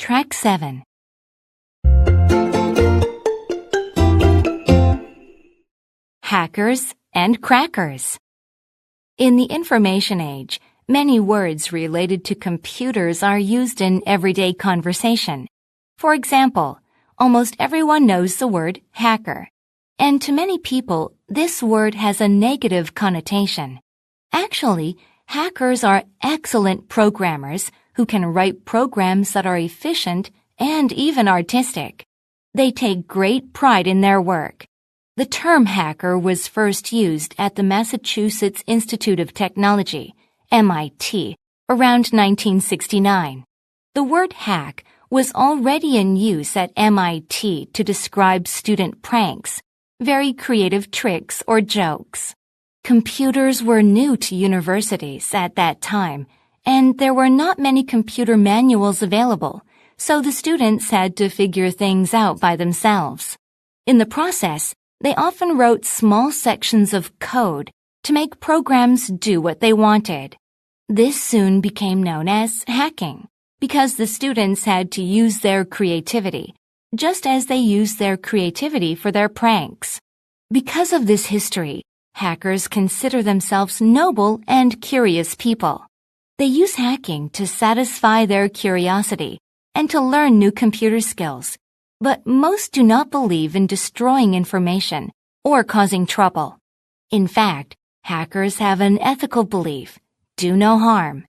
Track 7. Hackers and crackers. In the information age, many words related to computers are used in everyday conversation. For example, almost everyone knows the word hacker. And to many people, this word has a negative connotation. Actually, hackers are excellent programmers who can write programs that are efficient and even artistic. They take great pride in their work. The term hacker was first used at the Massachusetts Institute of Technology, MIT, around 1969. The word hack was already in use at MIT to describe student pranks, very creative tricks or jokes. Computers were new to universities at that time, and there were not many computer manuals available, so the students had to figure things out by themselves. In the process, they often wrote small sections of code to make programs do what they wanted. This soon became known as hacking, because the students had to use their creativity, just as they used their creativity for their pranks. Because of this history, hackers consider themselves noble and curious people. They use hacking to satisfy their curiosity and to learn new computer skills, but most do not believe in destroying information or causing trouble. In fact, hackers have an ethical belief: do no harm.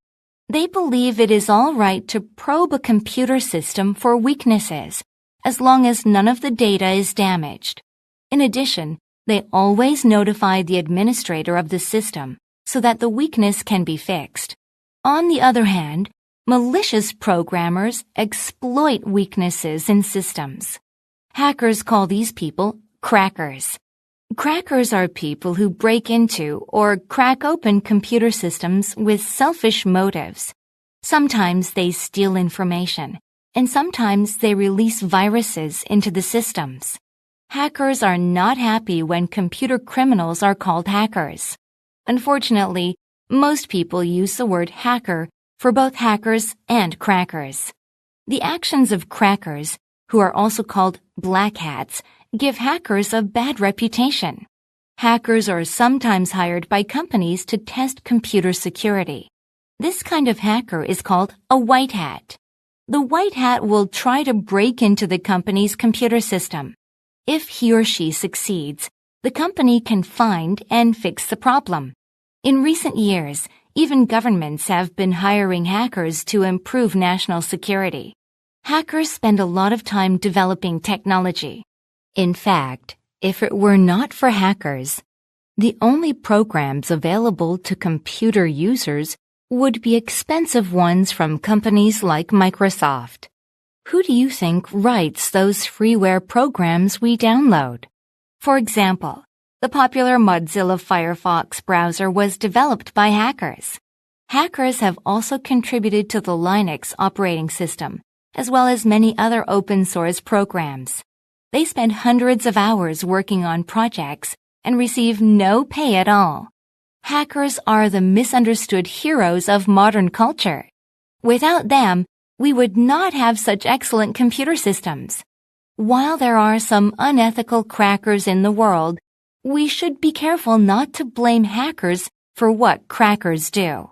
They believe it is all right to probe a computer system for weaknesses, as long as none of the data is damaged. In addition, they always notify the administrator of the system so that the weakness can be fixed. On the other hand, malicious programmers exploit weaknesses in systems. Hackers call these people crackers. Crackers are people who break into or crack open computer systems with selfish motives. Sometimes they steal information, and sometimes they release viruses into the systems. Hackers are not happy when computer criminals are called hackers. Unfortunately, most people use the word hacker for both hackers and crackers. The actions of crackers, who are also called black hats, give hackers a bad reputation. Hackers are sometimes hired by companies to test computer security. This kind of hacker is called a white hat. The white hat will try to break into the company's computer system. If he or she succeeds, the company can find and fix the problem. In recent years, even governments have been hiring hackers to improve national security. Hackers spend a lot of time developing technology. In fact, if it were not for hackers, the only programs available to computer users would be expensive ones from companies like Microsoft. Who do you think writes those freeware programs we download? For example, the popular Mozilla Firefox browser was developed by hackers. Hackers have also contributed to the Linux operating system, as well as many other open-source programs. They spend hundreds of hours working on projects and receive no pay at all. Hackers are the misunderstood heroes of modern culture. Without them, we would not have such excellent computer systems. While there are some unethical crackers in the world, we should be careful not to blame hackers for what crackers do.